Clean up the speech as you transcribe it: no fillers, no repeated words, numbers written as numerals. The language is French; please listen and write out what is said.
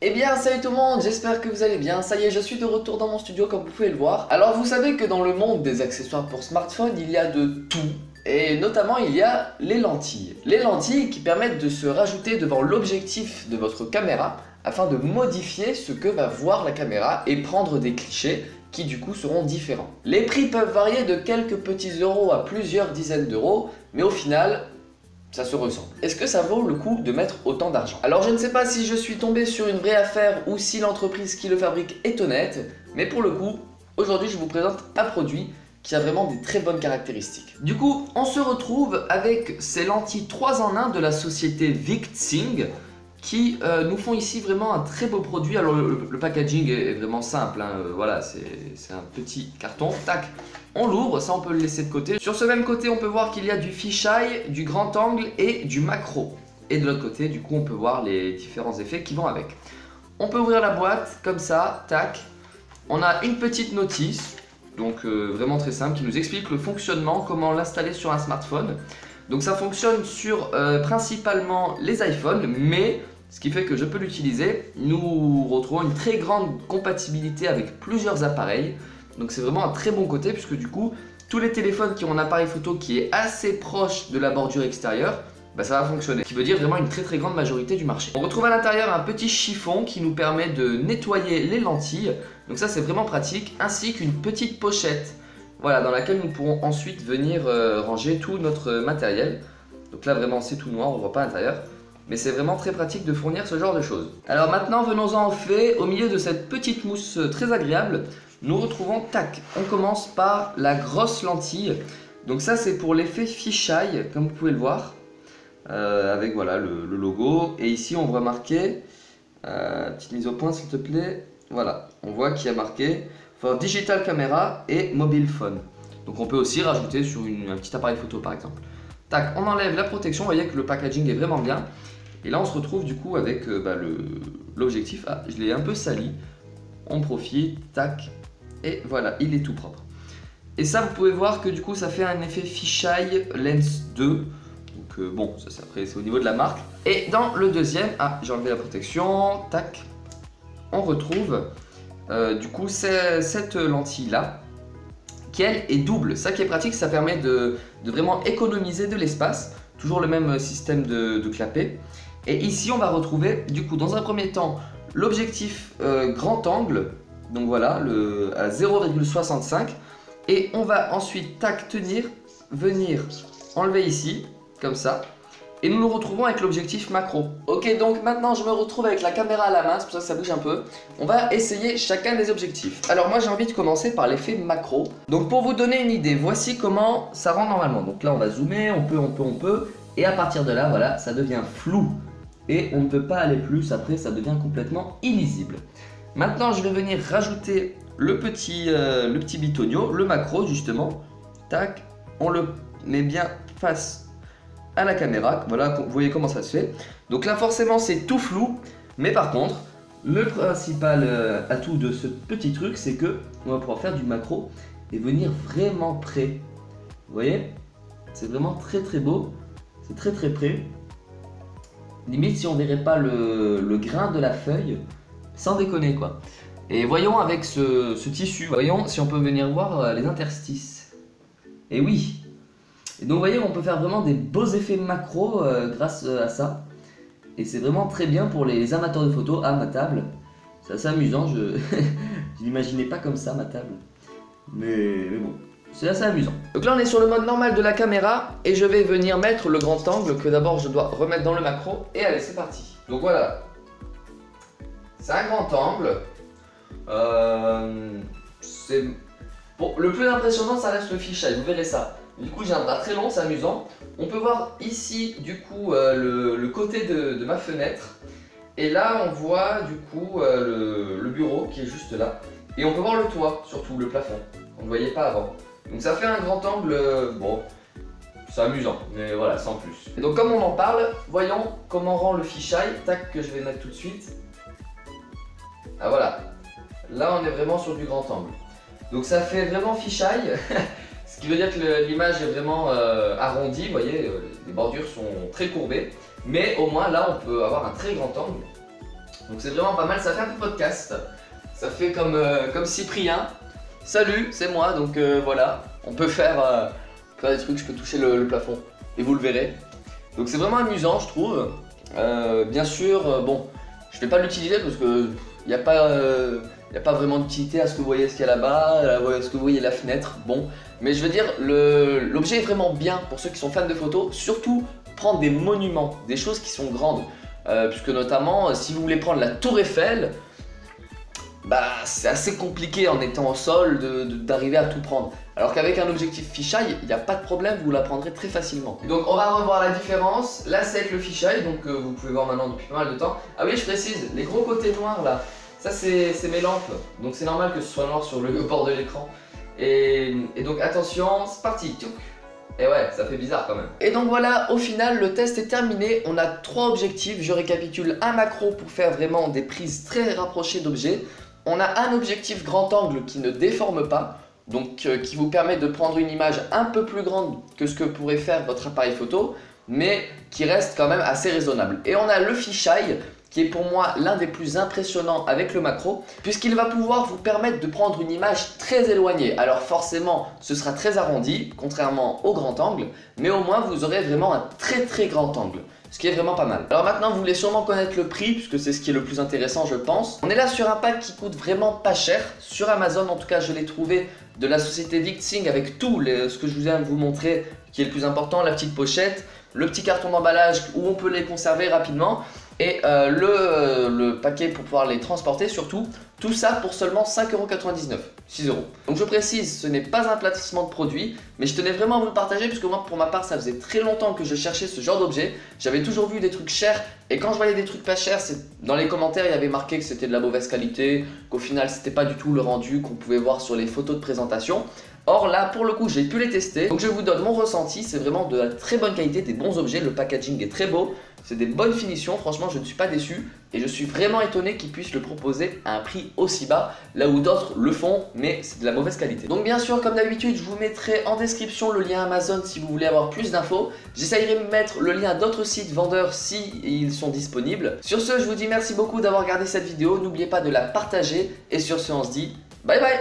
Eh bien salut tout le monde, j'espère que vous allez bien. Ça y est, je suis de retour dans mon studio comme vous pouvez le voir. Alors vous savez que dans le monde des accessoires pour smartphone, il y a de tout. Et notamment il y a les lentilles. Les lentilles qui permettent de se rajouter devant l'objectif de votre caméra afin de modifier ce que va voir la caméra et prendre des clichés qui du coup seront différents. Les prix peuvent varier de quelques petits euros à plusieurs dizaines d'euros, mais au final, ça se ressemble. Est-ce que ça vaut le coup de mettre autant d'argent? Alors je ne sais pas si je suis tombé sur une vraie affaire ou si l'entreprise qui le fabrique est honnête, mais pour le coup, aujourd'hui je vous présente un produit qui a vraiment des très bonnes caractéristiques. Du coup, on se retrouve avec ces lentilles 3 en 1 de la société Victsing qui nous font ici vraiment un très beau produit. Alors le packaging est vraiment simple, hein. Voilà, c'est un petit carton, tac, on l'ouvre, ça on peut le laisser de côté. Sur ce même côté, on peut voir qu'il y a du fisheye, du grand angle et du macro. Et de l'autre côté, du coup, on peut voir les différents effets qui vont avec. On peut ouvrir la boîte comme ça, tac. On a une petite notice, donc vraiment très simple, qui nous explique le fonctionnement, comment l'installer sur un smartphone. Donc ça fonctionne sur principalement les iPhones, mais ce qui fait que je peux l'utiliser. Nous retrouvons une très grande compatibilité avec plusieurs appareils. Donc c'est vraiment un très bon côté puisque du coup, tous les téléphones qui ont un appareil photo qui est assez proche de la bordure extérieure, bah ça va fonctionner. Ce qui veut dire vraiment une très grande majorité du marché. On retrouve à l'intérieur un petit chiffon qui nous permet de nettoyer les lentilles. Donc ça c'est vraiment pratique, ainsi qu'une petite pochette. Voilà, dans laquelle nous pourrons ensuite venir ranger tout notre matériel. Donc là vraiment c'est tout noir, on ne voit pas l'intérieur. Mais c'est vraiment très pratique de fournir ce genre de choses. Alors maintenant venons-en au fait, au milieu de cette petite mousse très agréable, nous retrouvons, tac, on commence par la grosse lentille. Donc ça c'est pour l'effet fisheye, comme vous pouvez le voir. Avec voilà le logo. Et ici on voit marqué, petite mise au point s'il te plaît. Voilà, on voit qu'il y a marqué for digital camera et mobile phone. Donc on peut aussi rajouter sur un petit appareil photo par exemple. Tac, on enlève la protection, vous voyez que le packaging est vraiment bien. Et là on se retrouve du coup avec l'objectif. Ah, je l'ai un peu sali. On profite, tac, et voilà, il est tout propre. Et ça vous pouvez voir que du coup ça fait un effet fisheye lens 2. Donc bon, ça après c'est au niveau de la marque. Et dans le deuxième, ah j'ai enlevé la protection, tac, on retrouve du coup cette lentille là qui elle est double. Ça qui est pratique, ça permet de vraiment économiser de l'espace. Toujours le même système de clapet. Et ici on va retrouver du coup dans un premier temps l'objectif grand angle. Donc voilà, à 0,65. Et on va ensuite tac tenir, venir enlever ici, comme ça. Et nous nous retrouvons avec l'objectif macro. Ok, donc maintenant je me retrouve avec la caméra à la main, c'est pour ça que ça bouge un peu. On va essayer chacun des objectifs. Alors moi j'ai envie de commencer par l'effet macro. Donc pour vous donner une idée, voici comment ça rend normalement. Donc là on va zoomer, on peut. Et à partir de là, voilà, ça devient flou. Et on ne peut pas aller plus, après ça devient complètement illisible. Maintenant je vais venir rajouter le petit bitonio, le macro justement. Tac, on le met bien face à la caméra, voilà, vous voyez comment ça se fait. Donc là forcément c'est tout flou, mais par contre le principal atout de ce petit truc, c'est que on va pouvoir faire du macro et venir vraiment près. Vous voyez, c'est vraiment très beau, c'est très près. Limite si on verrait pas le grain de la feuille, sans déconner quoi. Et voyons avec ce tissu, voyons si on peut venir voir les interstices. Et oui. Et donc vous voyez, on peut faire vraiment des beaux effets macro grâce à ça. Et c'est vraiment très bien pour les amateurs de photos. Ah, ma table, c'est assez amusant, je n'imaginais pas comme ça ma table. Mais bon, c'est assez amusant. Donc là on est sur le mode normal de la caméra. Et je vais venir mettre le grand angle que d'abord je dois remettre dans le macro. Et allez, c'est parti. Donc voilà, c'est un grand angle. Bon, le plus impressionnant ça reste le fisheye, vous verrez ça. Du coup j'ai un bras très long, c'est amusant. On peut voir ici du coup le côté de ma fenêtre. Et là on voit du coup le bureau qui est juste là. Et on peut voir le toit, surtout le plafond. On ne voyait pas avant. Donc ça fait un grand angle, bon, c'est amusant, mais voilà, sans plus. Et donc comme on en parle, voyons comment rend le fisheye. Tac, que je vais mettre tout de suite. Ah voilà, là on est vraiment sur du grand angle. Donc ça fait vraiment fisheye. Ce qui veut dire que l'image est vraiment arrondie, vous voyez, les bordures sont très courbées. Mais au moins là on peut avoir un très grand angle. Donc c'est vraiment pas mal, ça fait un peu podcast. Ça fait comme Cyprien. Salut, c'est moi, donc voilà. On peut faire des trucs, je peux toucher le plafond. Et vous le verrez. Donc c'est vraiment amusant, je trouve. Bien sûr, bon, je vais pas l'utiliser parce que il n'y a pas vraiment d'utilité à ce que vous voyez ce qu'il y a là-bas, à ce que vous voyez la fenêtre. Bon, mais je veux dire, l'objet est vraiment bien pour ceux qui sont fans de photos. Surtout prendre des monuments, des choses qui sont grandes. Puisque notamment, si vous voulez prendre la Tour Eiffel, bah c'est assez compliqué en étant au sol d'arriver à tout prendre. Alors qu'avec un objectif fisheye, il n'y a pas de problème, vous la prendrez très facilement. Donc on va revoir la différence. Là c'est avec le fisheye, donc vous pouvez voir maintenant depuis pas mal de temps. Ah oui, je précise, les gros côtés noirs là, ça c'est mes lampes. Donc c'est normal que ce soit noir sur le bord de l'écran. Et donc attention, c'est parti. Et ouais, ça fait bizarre quand même. Et donc voilà, au final, le test est terminé. On a 3 objectifs. Je récapitule: un macro pour faire vraiment des prises très rapprochées d'objets. On a un objectif grand angle qui ne déforme pas, donc qui vous permet de prendre une image un peu plus grande que ce que pourrait faire votre appareil photo, mais qui reste quand même assez raisonnable. Et on a le fisheye, qui est pour moi l'un des plus impressionnants avec le macro, puisqu'il va pouvoir vous permettre de prendre une image très éloignée. Alors forcément, ce sera très arrondi, contrairement au grand angle, mais au moins vous aurez vraiment un très grand angle, ce qui est vraiment pas mal. Alors maintenant, vous voulez sûrement connaître le prix, puisque c'est ce qui est le plus intéressant, je pense. On est là sur un pack qui coûte vraiment pas cher. Sur Amazon, en tout cas, je l'ai trouvé, de la société Victsing, avec tout ce que je viens de vous montrer, qui est le plus important: la petite pochette, le petit carton d'emballage où on peut les conserver rapidement, et le paquet pour pouvoir les transporter surtout. Tout ça pour seulement 5,99€, 6€. Donc je précise, ce n'est pas un placement de produit, mais je tenais vraiment à vous le partager puisque moi, pour ma part, ça faisait très longtemps que je cherchais ce genre d'objet. J'avais toujours vu des trucs chers, et quand je voyais des trucs pas chers, dans les commentaires il y avait marqué que c'était de la mauvaise qualité, qu'au final c'était pas du tout le rendu qu'on pouvait voir sur les photos de présentation. Or là, pour le coup, j'ai pu les tester, donc je vous donne mon ressenti. C'est vraiment de la très bonne qualité, des bons objets, le packaging est très beau, c'est des bonnes finitions, franchement je ne suis pas déçu, et je suis vraiment étonné qu'ils puissent le proposer à un prix aussi bas, là où d'autres le font, mais c'est de la mauvaise qualité. Donc bien sûr, comme d'habitude, je vous mettrai en description le lien Amazon si vous voulez avoir plus d'infos. J'essayerai de mettre le lien d'autres sites vendeurs si ils sont disponibles. Sur ce, je vous dis merci beaucoup d'avoir regardé cette vidéo, n'oubliez pas de la partager, et sur ce, on se dit bye bye.